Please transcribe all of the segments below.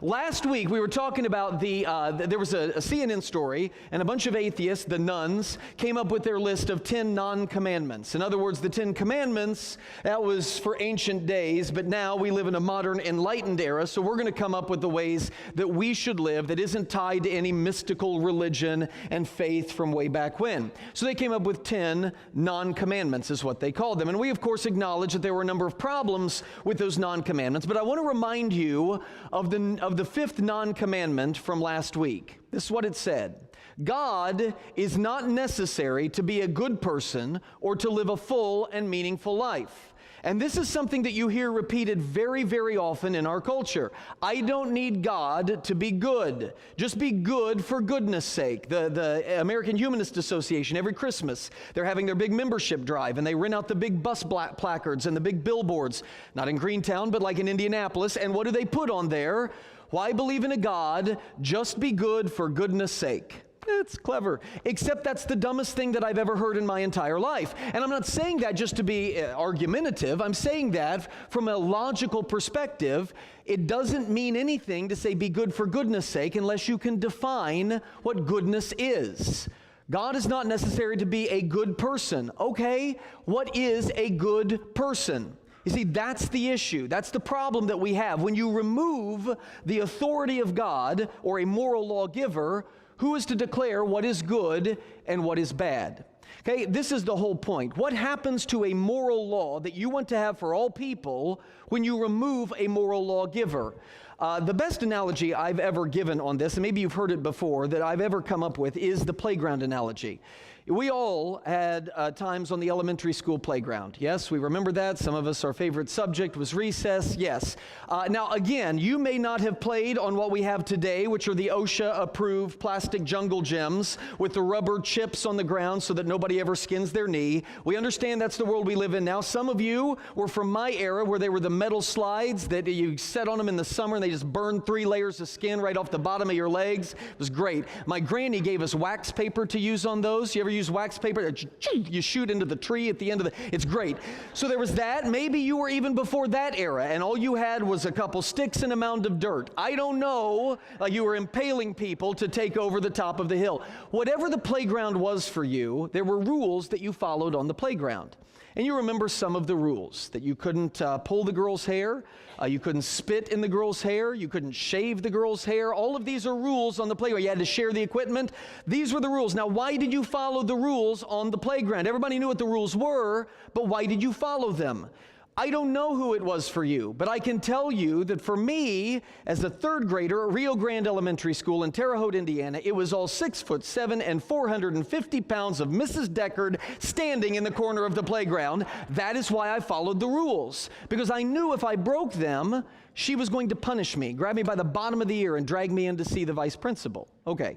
Last week we were talking about there was a CNN story, and a bunch of atheists, the nuns, came up with their list of 10 non-commandments. In other words, the 10 commandments, that was for ancient days, but now we live in a modern enlightened era, so we're going to come up with the ways that we should live that isn't tied to any mystical religion and faith from way back when. So they came up with 10 non-commandments is what they called them. And we, of course, acknowledge that there were a number of problems with those non-commandments, but I want to remind you of the fifth non-commandment from last week. This is what it said. God is not necessary to be a good person or to live a full and meaningful life. And this is something that you hear repeated very, very often in our culture. I don't need God to be good. Just be good for goodness sake. The American Humanist Association, every Christmas, they're having their big membership drive, and they rent out the big bus placards and the big billboards, not in Greentown, but like in Indianapolis. And what do they put on there? Why believe in a God? Just be good for goodness sake. It's clever, except that's the dumbest thing that I've ever heard in my entire life. And I'm not saying that just to be argumentative. I'm saying that from a logical perspective. It doesn't mean anything to say be good for goodness sake unless you can define what goodness is. God is not necessary to be a good person. Okay, what is a good person? You see, that's the issue. That's the problem that we have. When you remove the authority of God or a moral lawgiver, who is to declare what is good and what is bad? Okay, this is the whole point. What happens to a moral law that you want to have for all people when you remove a moral lawgiver? The best analogy I've ever given on this, and maybe you've heard it before, that I've ever come up with is the playground analogy. We all had times on the elementary school playground. Yes, we remember that. Some of us, our favorite subject was recess. Yes. Now, again, you may not have played on what we have today, which are the OSHA-approved plastic jungle gyms with the rubber chips on the ground so that nobody ever skins their knee. We understand that's the world we live in now. Some of you were from my era where they were the metal slides that you sat on them in the summer and they just burned 3 layers of skin right off the bottom of your legs. It was great. My granny gave us wax paper to use on those. You ever use wax paper? You shoot into the tree at the end of it's great. So there was that. Maybe you were even before that era and all you had was a couple sticks and a mound of dirt. I don't know. You were impaling people to take over the top of the hill. Whatever the playground was for you, there were rules that you followed on the playground. And you remember some of the rules, that you couldn't pull the girl's hair, you couldn't spit in the girl's hair, you couldn't shave the girl's hair. All of these are rules on the playground. You had to share the equipment. These were the rules. Now, why did you follow the rules on the playground? Everybody knew what the rules were, but why did you follow them? I don't know who it was for you, but I can tell you that for me, as a third grader at Rio Grande Elementary School in Terre Haute, Indiana, it was all 6'7" and 450 pounds of Mrs. Deckard standing in the corner of the playground. That is why I followed the rules, because I knew if I broke them, she was going to punish me, grab me by the bottom of the ear and drag me in to see the vice principal. Okay.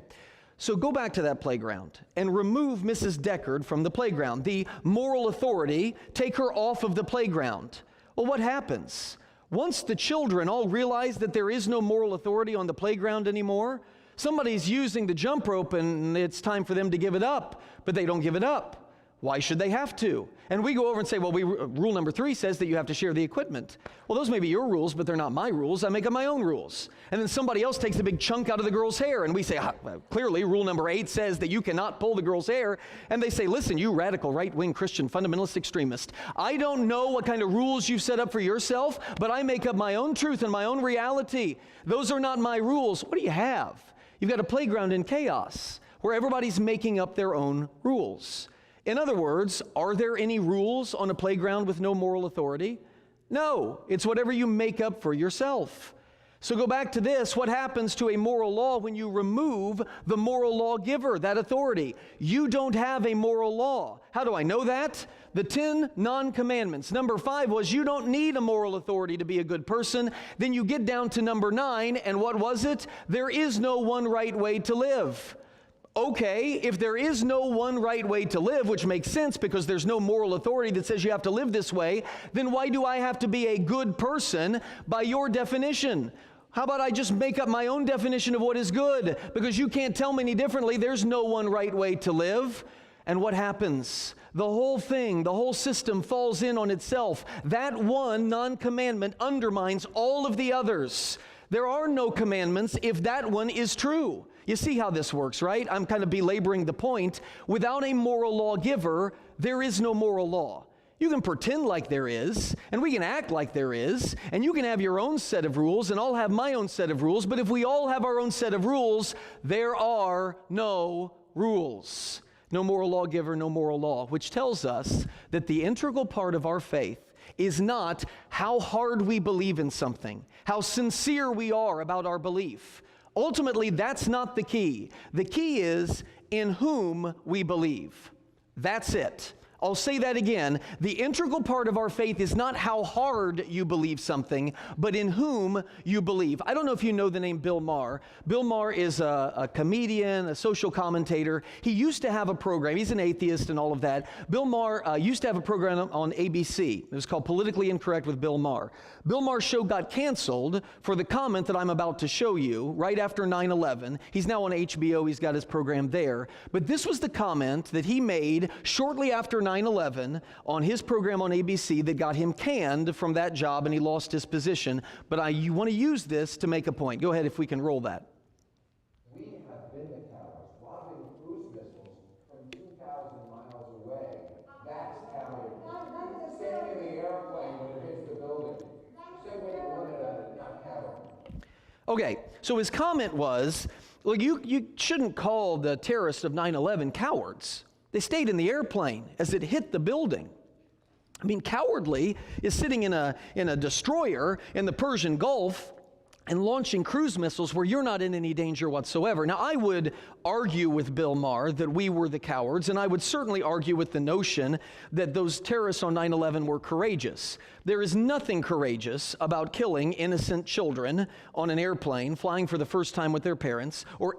So go back to that playground and remove Mrs. Deckard from the playground. The moral authority, take her off of the playground. Well, what happens? Once the children all realize that there is no moral authority on the playground anymore, somebody's using the jump rope and it's time for them to give it up, but they don't give it up. Why should they have to? And we go over and say, well, rule number 3 says that you have to share the equipment. Well, those may be your rules, but they're not my rules. I make up my own rules. And then somebody else takes a big chunk out of the girl's hair, and we say, well, clearly, rule number 8 says that you cannot pull the girl's hair. And they say, listen, you radical right-wing Christian fundamentalist extremist, I don't know what kind of rules you've set up for yourself, but I make up my own truth and my own reality. Those are not my rules. What do you have? You've got a playground in chaos where everybody's making up their own rules. In other words, are there any rules on a playground with no moral authority? No, it's whatever you make up for yourself. So go back to this. What happens to a moral law when you remove the moral lawgiver, that authority? You don't have a moral law. How do I know that? The 10 non-commandments. Number 5 was you don't need a moral authority to be a good person. Then you get down to number 9, and what was it? There is no one right way to live. Okay, if there is no one right way to live, which makes sense because there's no moral authority that says you have to live this way, then why do I have to be a good person by your definition? How about I just make up my own definition of what is good? Because you can't tell me any differently. There's no one right way to live. And what happens? The whole thing, the whole system falls in on itself. That one non-commandment undermines all of the others. There are no commandments if that one is true. You see how this works, right? I'm kind of belaboring the point. Without a moral lawgiver, there is no moral law. You can pretend like there is, and we can act like there is, and you can have your own set of rules, and I'll have my own set of rules, but if we all have our own set of rules, there are no rules. No moral lawgiver, no moral law, which tells us that the integral part of our faith is not how hard we believe in something, how sincere we are about our belief. Ultimately, that's not the key. The key is in whom we believe. That's it. I'll say that again. The integral part of our faith is not how hard you believe something, but in whom you believe. I don't know if you know the name Bill Maher. Bill Maher is a comedian, a social commentator. He used to have a program. He's an atheist and all of that. Bill Maher used to have a program on ABC. It was called Politically Incorrect with Bill Maher. Bill Maher's show got canceled for the comment that I'm about to show you right after 9/11. He's now on HBO. He's got his program there. But this was the comment that he made shortly after 9/11 on his program on ABC that got him canned from that job, and he lost his position. But you want to use this to make a point. Go ahead if we can roll that. We have been the cowards, lobbing cruise missiles from 2,000 miles away. That's coward. Staying in the airplane when it hits the building. Say what you wanted of it, not coward. Okay, so his comment was, well, you shouldn't call the terrorists of 9/11 cowards. They stayed in the airplane as it hit the building. I mean, cowardly is sitting in a destroyer in the Persian Gulf and launching cruise missiles where you're not in any danger whatsoever. Now, I would argue with Bill Maher that we were the cowards, and I would certainly argue with the notion that those terrorists on 9/11 were courageous. There is nothing courageous about killing innocent children on an airplane, flying for the first time with their parents, or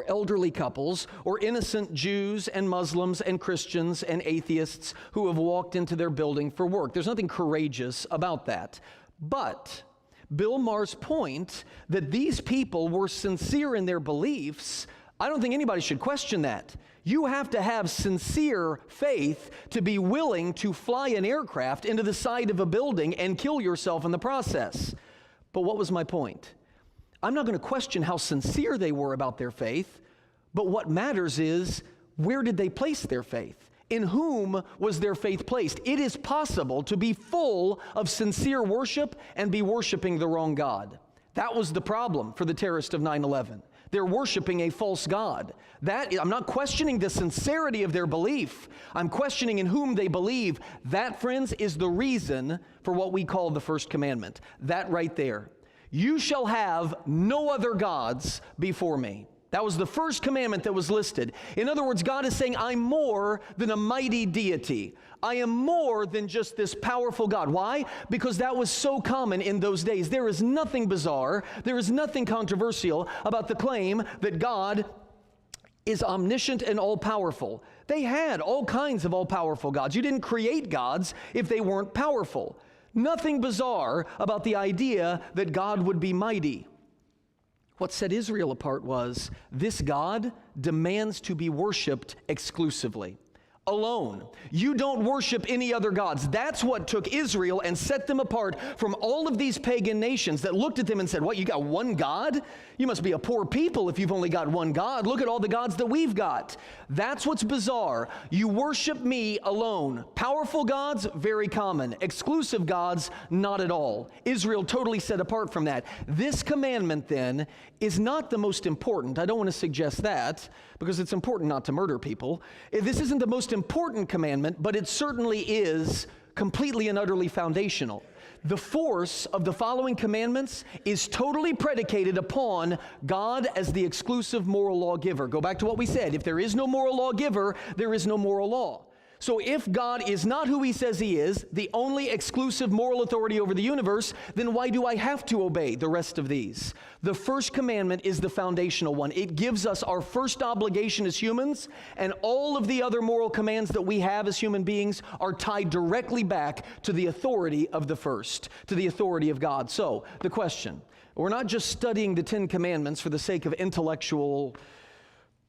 elderly couples, or innocent Jews and Muslims and Christians and atheists who have walked into their building for work. There's nothing courageous about that. But Bill Maher's point that these people were sincere in their beliefs, I don't think anybody should question that. You have to have sincere faith to be willing to fly an aircraft into the side of a building and kill yourself in the process. But what was my point? I'm not going to question how sincere they were about their faith, but what matters is, where did they place their faith? In whom was their faith placed? It is possible to be full of sincere worship and be worshiping the wrong God. That was the problem for the terrorists of 9/11. They're worshiping a false God. I'm not questioning the sincerity of their belief. I'm questioning in whom they believe. That, friends, is the reason for what we call the first commandment. That right there. You shall have no other gods before me. That was the first commandment that was listed. In other words, God is saying, I'm more than a mighty deity. I am more than just this powerful God. Why? Because that was so common in those days. There is nothing bizarre, there is nothing controversial about the claim that God is omniscient and all-powerful. They had all kinds of all-powerful gods. You didn't create gods if they weren't powerful. Nothing bizarre about the idea that God would be mighty. What set Israel apart was this God demands to be worshiped exclusively, alone. You don't worship any other gods. That's what took Israel and set them apart from all of these pagan nations that looked at them and said, what, you got one God? You must be a poor people if you've only got one God. Look at all the gods that we've got. That's what's bizarre. You worship me alone. Powerful gods, very common. Exclusive gods, not at all. Israel totally set apart from that. This commandment then is not the most important. I don't want to suggest that because it's important not to murder people. This isn't the most important commandment, but it certainly is completely and utterly foundational. The force of the following commandments is totally predicated upon God as the exclusive moral lawgiver. Go back to what we said. If there is no moral lawgiver, there is no moral law. So if God is not who he says he is, the only exclusive moral authority over the universe, then why do I have to obey the rest of these? The first commandment is the foundational one. It gives us our first obligation as humans, and all of the other moral commands that we have as human beings are tied directly back to the authority of the first, to the authority of God. So, the question, we're not just studying the Ten Commandments for the sake of intellectual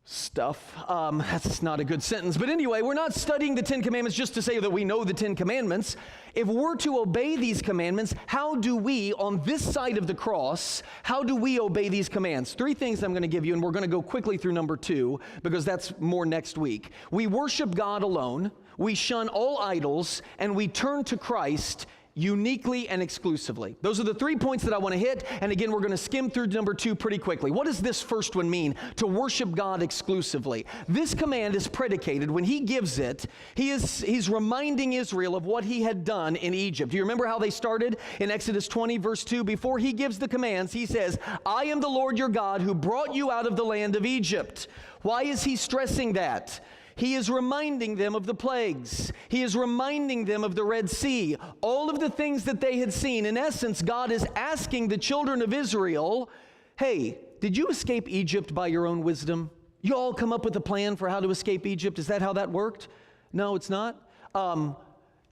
stuff. That's not a good sentence. But anyway, we're not studying the Ten Commandments just to say that we know the Ten Commandments. If we're to obey these commandments, how do we, on this side of the cross, how do we obey these commands? 3 things I'm going to give you, and we're going to go quickly through number 2, because that's more next week. We worship God alone, we shun all idols, and we turn to Christ uniquely and exclusively. Those are the 3 points that I want to hit, and again, we're going to skim through number 2 pretty quickly. What does this first one mean, to worship God exclusively? This command is predicated, when he gives it, he's reminding Israel of what he had done in Egypt. Do you remember how they started in Exodus 20, verse 2? Before he gives the commands, he says, I am the Lord your God who brought you out of the land of Egypt. Why is he stressing that? He is reminding them of the plagues. He is reminding them of the Red Sea, all of the things that they had seen. In essence, God is asking the children of Israel, hey, did you escape Egypt by your own wisdom? You all come up with a plan for how to escape Egypt? Is that how that worked? No, it's not.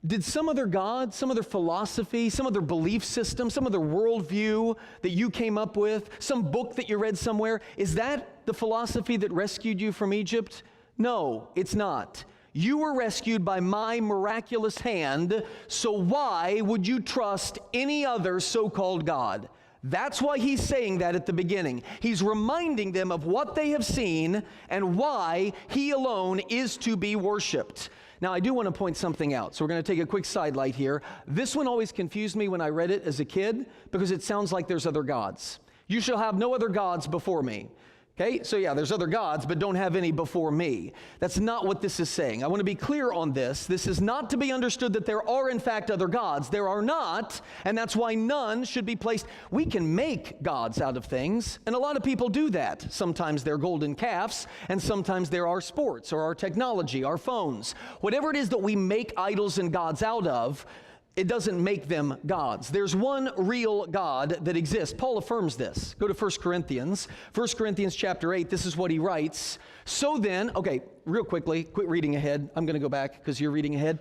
Did some other God, some other philosophy, some other belief system, some other worldview that you came up with, some book that you read somewhere, is that the philosophy that rescued you from Egypt? No, it's not. You were rescued by my miraculous hand, so why would you trust any other so-called God? That's why he's saying that at the beginning. He's reminding them of what they have seen and why he alone is to be worshiped. Now, I do want to point something out, so we're going to take a quick sidelight here. This one always confused me when I read it as a kid because it sounds like there's other gods. You shall have no other gods before me. Okay, so yeah, there's other gods, but don't have any before me. That's not what this is saying. I want to be clear on this. This is not to be understood that there are in fact other gods. There are not, and that's why none should be placed. We can make gods out of things, and a lot of people do that. Sometimes they're golden calves, and sometimes there are sports or our technology, our phones. Whatever it is that we make idols and gods out of, it doesn't make them gods. There's one real God that exists. Paul affirms this. Go to 1 Corinthians. 1 Corinthians chapter 8, this is what he writes. So then, okay, real quickly, quit reading ahead. I'm going to go back because you're reading ahead.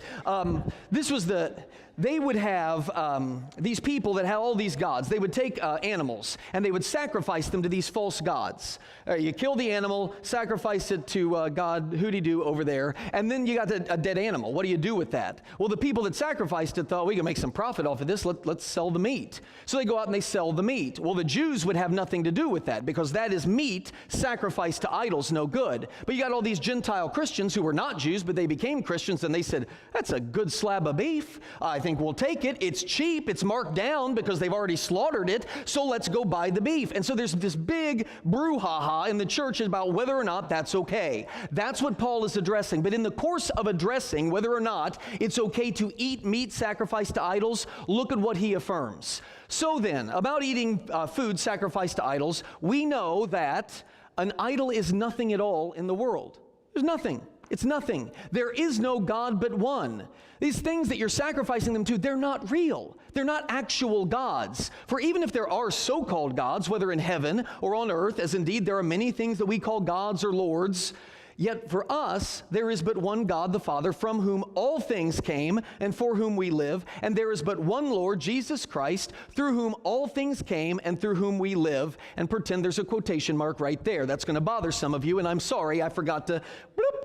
They would have these people that had all these gods. They would take animals and they would sacrifice them to these false gods. You kill the animal, sacrifice it to God Hooty-Doo over there, and then you got a dead animal. What do you do with that? Well, the people that sacrificed it thought, we can make some profit off of this. Let's sell the meat. So they go out and they sell the meat. Well, the Jews would have nothing to do with that because that is meat sacrificed to idols, no good. But you got all these Gentile Christians who were not Jews, but they became Christians, and they said, that's a good slab of beef. I think we'll take it. It's cheap. It's marked down because they've already slaughtered it, so let's go buy the beef. And so there's this big brouhaha in the church about whether or not that's okay. That's what Paul is addressing. But in the course of addressing whether or not it's okay to eat meat sacrificed to idols, look at what he affirms. So then, about eating food sacrificed to idols, we know that an idol is nothing at all in the world. There's nothing. It's nothing. There is no God but one. These things that you're sacrificing them to, they're not real. They're not actual gods. For even if there are so-called gods, whether in heaven or on earth, as indeed there are many things that we call gods or lords, yet for us, there is but one God the Father, from whom all things came and for whom we live, and there is but one Lord, Jesus Christ, through whom all things came and through whom we live. And pretend there's a quotation mark right there. That's going to bother some of you, and I'm sorry, I forgot to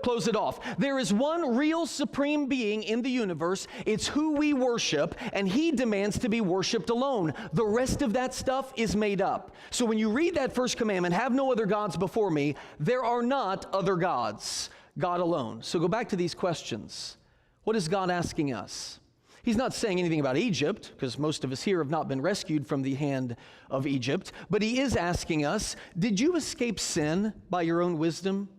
close it off. There is one real supreme being in the universe. It's who we worship, and he demands to be worshiped alone. The rest of that stuff is made up. So when you read that first commandment, have no other gods before me, there are not other gods, God alone. So go back to these questions. What is God asking us? He's not saying anything about Egypt, because most of us here have not been rescued from the hand of Egypt, but he is asking us, did you escape sin by your own wisdom?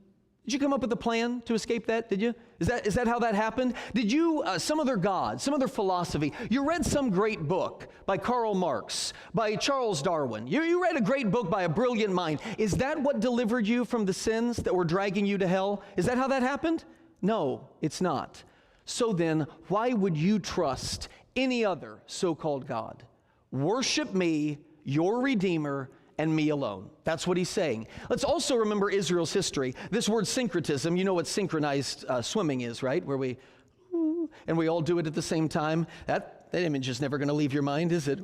Did you come up with a plan to escape that? Did you? Is that how that happened? Did you, some other God, some other philosophy, you read some great book by Karl Marx, by Charles Darwin. You read a great book by a brilliant mind. Is that what delivered you from the sins that were dragging you to hell? Is that how that happened? No, it's not. So then, why would you trust any other so-called God? Worship me, your Redeemer, and me alone. That's what he's saying. Let's also remember Israel's history. This word syncretism, you know what synchronized swimming is, right? Where we, and we all do it at the same time. That image is never going to leave your mind, is it?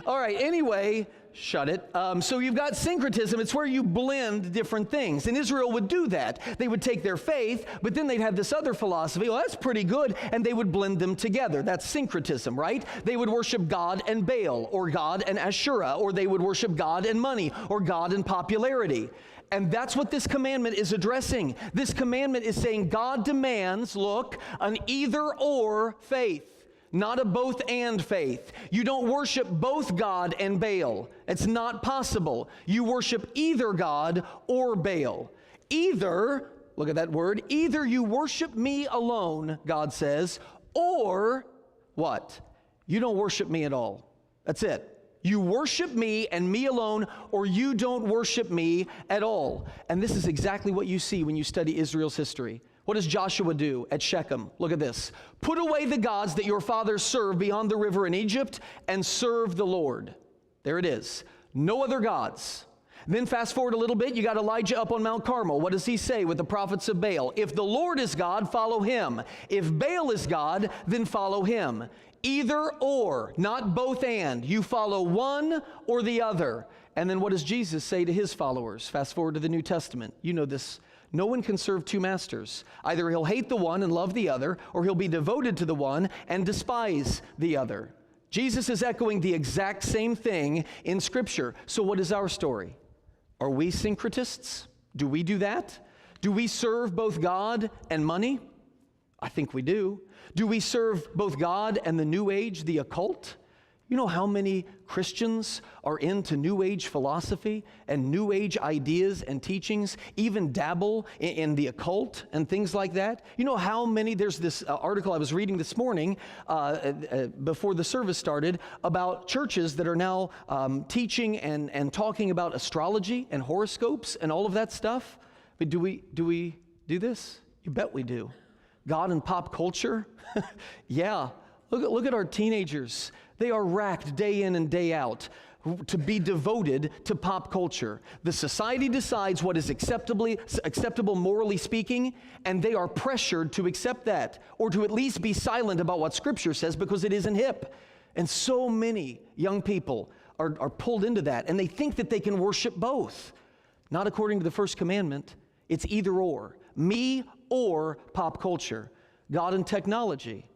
All right, anyway, shut it. So you've got syncretism. It's where you blend different things. And Israel would do that. They would take their faith, but then they'd have this other philosophy. Well, that's pretty good. And they would blend them together. That's syncretism, right? They would worship God and Baal, or God and Asherah, or they would worship God and money, or God and popularity. And that's what this commandment is addressing. This commandment is saying God demands, look, an either-or faith. Not a both-and faith. You don't worship both God and Baal. It's not possible. You worship either God or Baal. Either, look at that word, either you worship me alone, God says, or what? You don't worship me at all. That's it. You worship me and me alone, or you don't worship me at all. And this is exactly what you see when you study Israel's history. What does Joshua do at Shechem? Look at this. Put away the gods that your fathers served beyond the river in Egypt and serve the Lord. There it is. No other gods. Then fast forward a little bit, you got Elijah up on Mount Carmel. What does he say with the prophets of Baal? If the Lord is God, follow him. If Baal is God, then follow him. Either or, not both and. You follow one or the other. And then what does Jesus say to his followers? Fast forward to the New Testament. You know this. No one can serve two masters. Either he'll hate the one and love the other, or he'll be devoted to the one and despise the other. Jesus is echoing the exact same thing in Scripture. So what is our story? Are we syncretists? Do we do that? Do we serve both God and money? I think we do. Do we serve both God and the New Age, the occult? You know how many Christians are into New Age philosophy and New Age ideas and teachings, even dabble in the occult and things like that? You know how many, there's this article I was reading this morning before the service started about churches that are now teaching and talking about astrology and horoscopes and all of that stuff. But do we do this? You bet we do. God and pop culture? Yeah. Look at our teenagers. They are racked day in and day out to be devoted to pop culture. The society decides what is acceptable morally speaking, and they are pressured to accept that, or to at least be silent about what Scripture says because it isn't hip. And so many young people are pulled into that, and they think that they can worship both. Not according to the first commandment. It's either or. Me or pop culture. God and technology.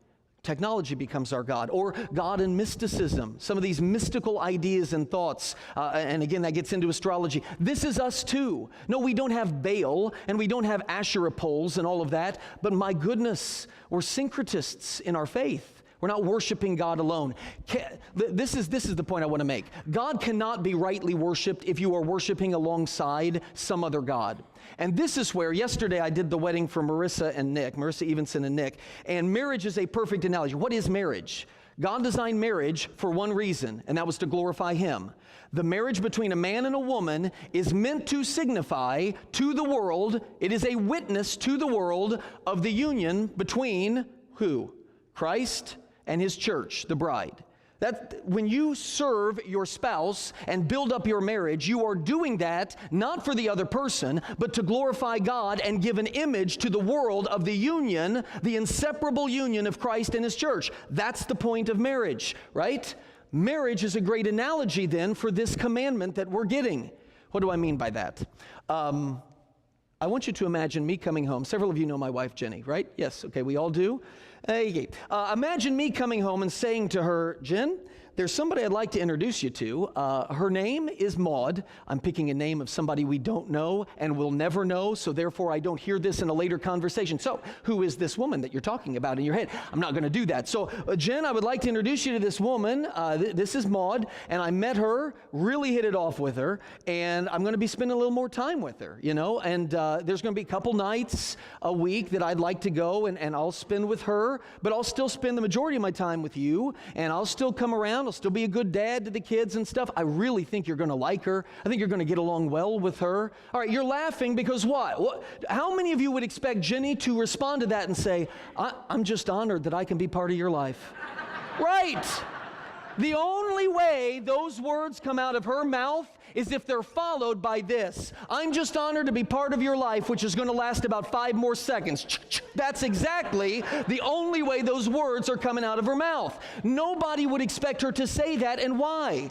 Technology becomes our God, or God and mysticism, some of these mystical ideas and thoughts, and again, that gets into astrology. This is us too. No, we don't have Baal, and we don't have Asherah poles and all of that, but my goodness, we're syncretists in our faith. We're not worshiping God alone. This is the point I want to make. God cannot be rightly worshiped if you are worshiping alongside some other God. And this is where, yesterday I did the wedding for Marissa Evenson and Nick, and marriage is a perfect analogy. What is marriage? God designed marriage for one reason, and that was to glorify Him. The marriage between a man and a woman is meant to signify to the world, it is a witness to the world of the union between who? Christ and His church, the bride. That when you serve your spouse and build up your marriage, you are doing that not for the other person, but to glorify God and give an image to the world of the union, the inseparable union of Christ and His church. That's the point of marriage, right? Marriage is a great analogy then for this commandment that we're getting. What do I mean by that? I want you to imagine me coming home. Several of you know my wife, Jenny, right? Yes, okay, we all do. Imagine me coming home and saying to her, Jen, there's somebody I'd like to introduce you to. Her name is Maud. I'm picking a name of somebody we don't know and will never know, so therefore I don't hear this in a later conversation. So, who is this woman that you're talking about in your head? I'm not going to do that. So, Jen, I would like to introduce you to this woman. This is Maud, and I met her, really hit it off with her, and I'm going to be spending a little more time with her, you know, and there's going to be a couple nights a week that I'd like to go and I'll spend with her, but I'll still spend the majority of my time with you, and I'll still come around. I'll still be a good dad to the kids and stuff. I really think you're going to like her. I think you're going to get along well with her. All right, you're laughing because what? How many of you would expect Jenny to respond to that and say, I'm just honored that I can be part of your life? Right. The only way those words come out of her mouth is if they're followed by this: I'm just honored to be part of your life, which is going to last about 5 more seconds. That's exactly the only way those words are coming out of her mouth. Nobody would expect her to say that, and why?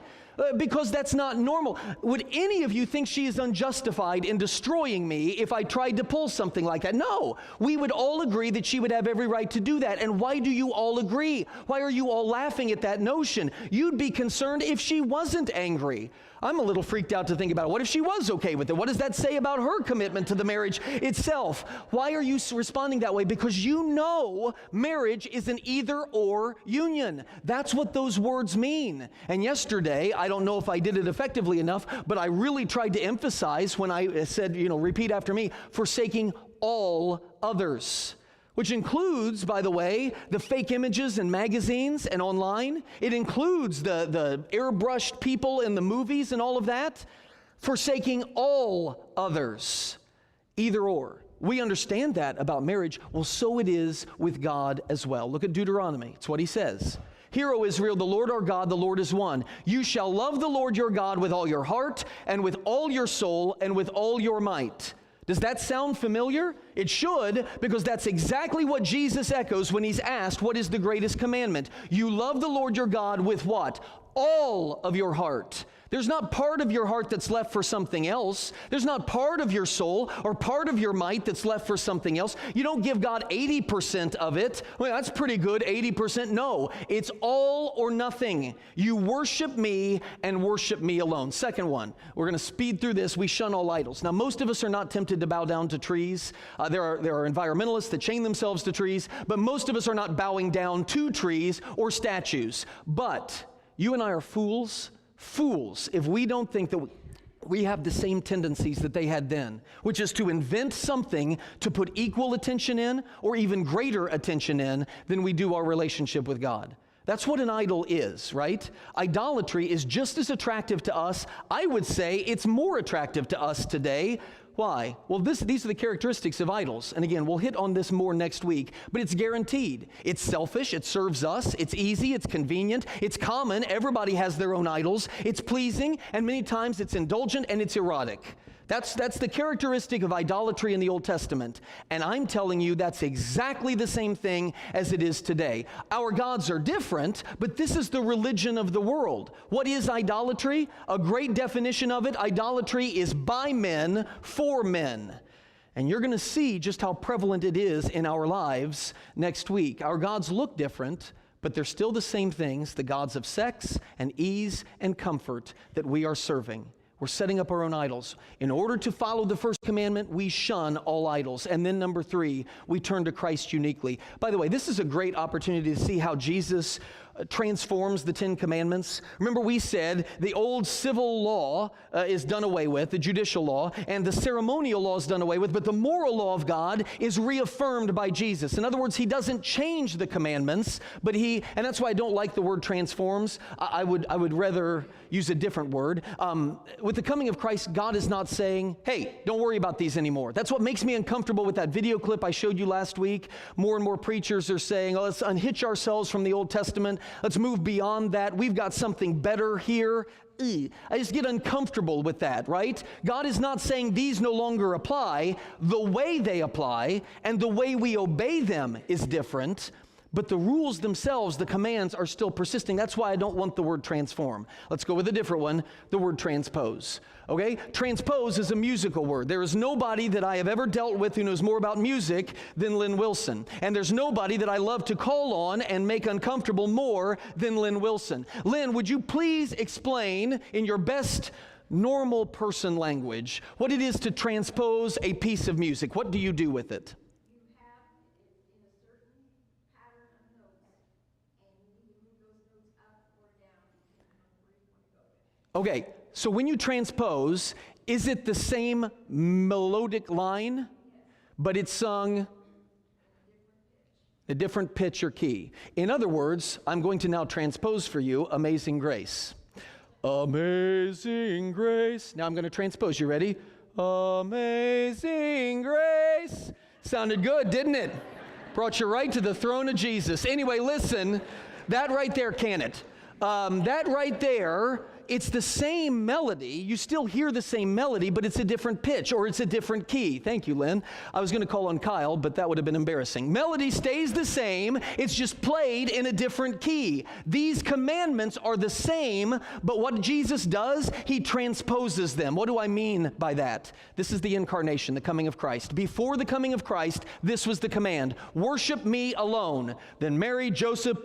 Because that's not normal. Would any of you think she is unjustified in destroying me if I tried to pull something like that? No. We would all agree that she would have every right to do that. And why do you all agree? Why are you all laughing at that notion? You'd be concerned if she wasn't angry. I'm a little freaked out to think about it. What if she was okay with it? What does that say about her commitment to the marriage itself? Why are you responding that way? Because you know marriage is an either-or union. That's what those words mean. And yesterday, I don't know if I did it effectively enough, but I really tried to emphasize when I said, repeat after me, forsaking all others. Which includes, by the way, the fake images in magazines and online. It includes the airbrushed people in the movies and all of that. Forsaking all others. Either or. We understand that about marriage. Well, so it is with God as well. Look at Deuteronomy. It's what he says. Hear, O Israel, the Lord our God, the Lord is one. You shall love the Lord your God with all your heart and with all your soul and with all your might. Does that sound familiar? It should, because that's exactly what Jesus echoes when he's asked, what is the greatest commandment? You love the Lord your God with what? All of your heart. There's not part of your heart that's left for something else. There's not part of your soul or part of your might that's left for something else. You don't give God 80% of it. Well, that's pretty good, 80%. No, it's all or nothing. You worship me and worship me alone. Second one, we're going to speed through this. We shun all idols. Now, most of us are not tempted to bow down to trees. There are environmentalists that chain themselves to trees, but most of us are not bowing down to trees or statues. But you and I are fools if we don't think that we have the same tendencies that they had then, which is to invent something to put equal attention in or even greater attention in than we do our relationship with God. That's what an idol is, right? Idolatry is just as attractive to us. I would say it's more attractive to us today. Why? Well, these are the characteristics of idols. And again, we'll hit on this more next week, but it's guaranteed. It's selfish, it serves us, it's easy, it's convenient, it's common, everybody has their own idols, it's pleasing, and many times it's indulgent and it's erotic. That's the characteristic of idolatry in the Old Testament. And I'm telling you that's exactly the same thing as it is today. Our gods are different, but this is the religion of the world. What is idolatry? A great definition of it, idolatry is by men, for men. And you're going to see just how prevalent it is in our lives next week. Our gods look different, but they're still the same things, the gods of sex and ease and comfort that we are serving. We're setting up our own idols. In order to follow the first commandment, we shun all idols. And then number 3, we turn to Christ uniquely. By the way, this is a great opportunity to see how Jesus transforms the 10 commandments. Remember, we said the old civil law is done away with, the judicial law, and the ceremonial law is done away with, but the moral law of God is reaffirmed by Jesus. In other words, he doesn't change the commandments, but and that's why I don't like the word transforms. I would rather use a different word. With the coming of Christ, God is not saying, hey, don't worry about these anymore. That's what makes me uncomfortable with that video clip I showed you last week. More and more preachers are saying, oh, let's unhitch ourselves from the Old Testament. Let's move beyond that. We've got something better here. I just get uncomfortable with that, right? God is not saying these no longer apply. The way they apply and the way we obey them is different. But the rules themselves, the commands, are still persisting. That's why I don't want the word transform. Let's go with a different one, the word transpose. Okay? Transpose is a musical word. There is nobody that I have ever dealt with who knows more about music than Lynn Wilson. And there's nobody that I love to call on and make uncomfortable more than Lynn Wilson. Lynn, would you please explain in your best normal person language what it is to transpose a piece of music? What do you do with it? Okay, so when you transpose, is it the same melodic line, but it's sung a different pitch or key? In other words, I'm going to now transpose for you Amazing Grace. Amazing Grace. Now I'm going to transpose. You ready? Amazing Grace. Sounded good, didn't it? Brought you right to the throne of Jesus. Anyway, listen, that right there, can it? That right there, it's the same melody. You still hear the same melody, but it's a different pitch or it's a different key. Thank you, Lynn. I was going to call on Kyle, but that would have been embarrassing. Melody stays the same. It's just played in a different key. These commandments are the same, but what Jesus does, he transposes them. What do I mean by that? This is the incarnation, the coming of Christ. Before the coming of Christ, this was the command: worship me alone. Then Mary, Joseph,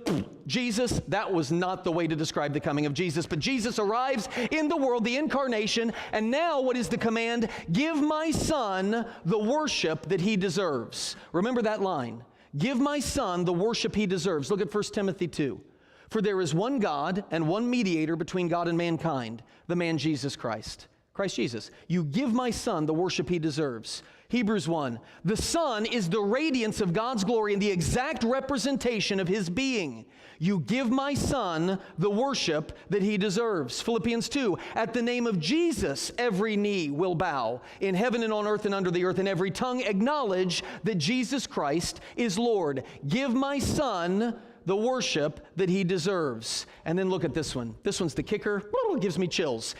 Jesus, that was not the way to describe the coming of Jesus, but Jesus arrives in the world, the incarnation, and now what is the command? Give my son the worship that he deserves. Remember that line. Give my son the worship he deserves. Look at 1 Timothy 2. For there is one God and one mediator between God and mankind, the man Jesus Christ. Christ Jesus. You give my son the worship he deserves. Hebrews 1. The Son is the radiance of God's glory and the exact representation of his being. You give my son the worship that he deserves. Philippians 2. At the name of Jesus, every knee will bow in heaven and on earth and under the earth, and every tongue acknowledge that Jesus Christ is Lord. Give my son the worship that he deserves. And then look at this one. This one's the kicker. It gives me chills.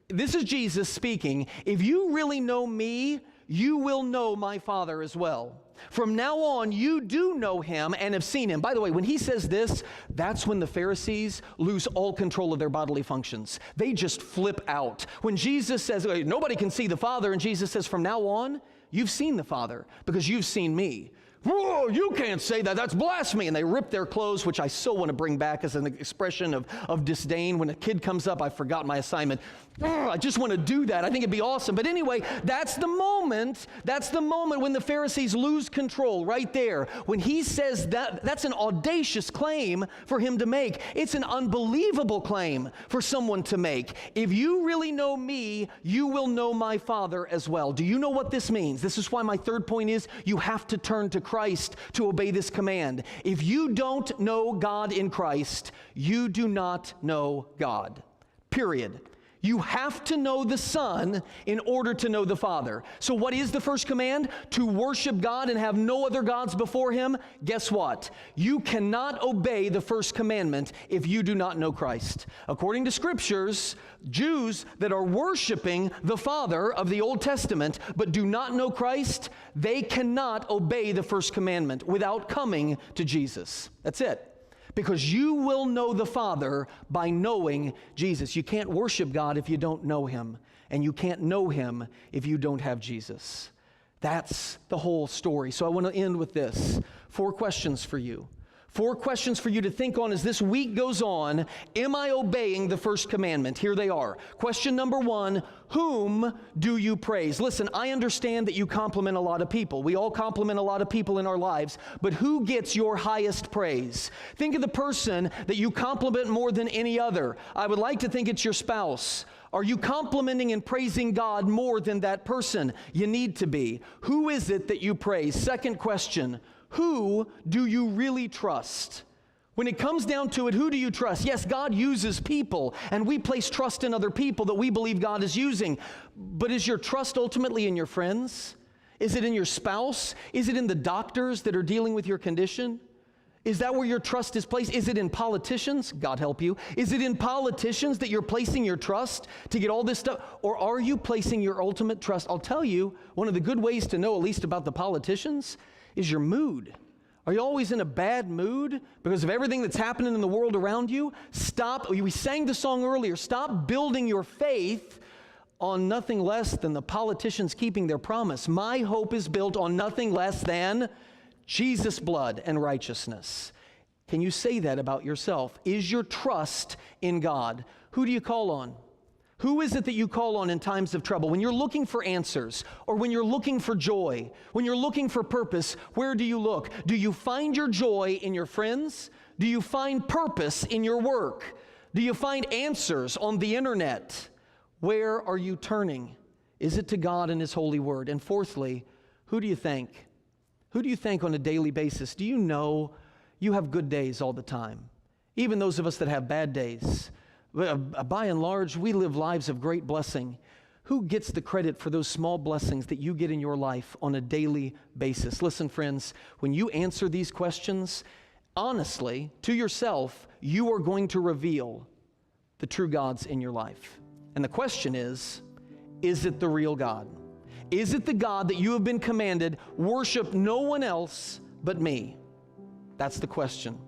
This is Jesus speaking. If you really know me, you will know my Father as well. From now on, you do know him and have seen him. By the way, when he says this, that's when the Pharisees lose all control of their bodily functions. They just flip out. When Jesus says, nobody can see the Father, and Jesus says, from now on, you've seen the Father because you've seen me. Whoa, you can't say that. That's blasphemy. And they rip their clothes, which I so want to bring back as an expression of disdain. When a kid comes up, I forgot my assignment. I just want to do that. I think it'd be awesome. But anyway, that's the moment. That's the moment when the Pharisees lose control right there. When he says that, that's an audacious claim for him to make. It's an unbelievable claim for someone to make. If you really know me, you will know my Father as well. Do you know what this means? This is why my third point is you have to turn to Christ to obey this command. If you don't know God in Christ, you do not know God. Period. You have to know the Son in order to know the Father. So what is the first command? To worship God and have no other gods before him. Guess what? You cannot obey the first commandment if you do not know Christ. According to Scriptures, Jews that are worshiping the Father of the Old Testament but do not know Christ, they cannot obey the first commandment without coming to Jesus. That's it. Because you will know the Father by knowing Jesus. You can't worship God if you don't know him. And you can't know him if you don't have Jesus. That's the whole story. So I want to end with this. 4 questions for you. 4 questions for you to think on as this week goes on. Am I obeying the first commandment? Here they are. Question number 1, whom do you praise? Listen, I understand that you compliment a lot of people. We all compliment a lot of people in our lives, but who gets your highest praise? Think of the person that you compliment more than any other. I would like to think it's your spouse. Are you complimenting and praising God more than that person? You need to be. Who is it that you praise? Second question. Who do you really trust? When it comes down to it, who do you trust? Yes, God uses people, and we place trust in other people that we believe God is using. But is your trust ultimately in your friends? Is it in your spouse? Is it in the doctors that are dealing with your condition? Is that where your trust is placed? Is it in politicians? God help you. Is it in politicians that you're placing your trust to get all this stuff? Or are you placing your ultimate trust? I'll tell you, one of the good ways to know at least about the politicians is your mood. Are you always in a bad mood because of everything that's happening in the world around you? Stop. We sang the song earlier. Stop building your faith on nothing less than the politicians keeping their promise. My hope is built on nothing less than Jesus' blood and righteousness. Can you say that about yourself? Is your trust in God? Who do you call on? Who is it that you call on in times of trouble? When you're looking for answers, or when you're looking for joy, when you're looking for purpose, where do you look? Do you find your joy in your friends? Do you find purpose in your work? Do you find answers on the internet? Where are you turning? Is it to God and his holy word? And fourthly, who do you thank? Who do you thank on a daily basis? Do you know you have good days all the time? Even those of us that have bad days. By and large, we live lives of great blessing. Who gets the credit for those small blessings that you get in your life on a daily basis? Listen, friends, when you answer these questions, honestly, to yourself, you are going to reveal the true gods in your life. And the question is it the real God? Is it the God that you have been commanded, worship no one else but me? That's the question.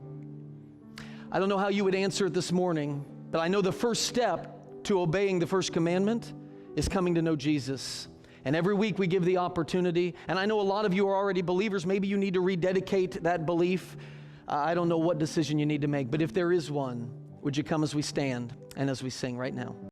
I don't know how you would answer it this morning, but I know the first step to obeying the first commandment is coming to know Jesus. And every week we give the opportunity, and I know a lot of you are already believers. Maybe you need to rededicate that belief. I don't know what decision you need to make, but if there is one, would you come as we stand and as we sing right now?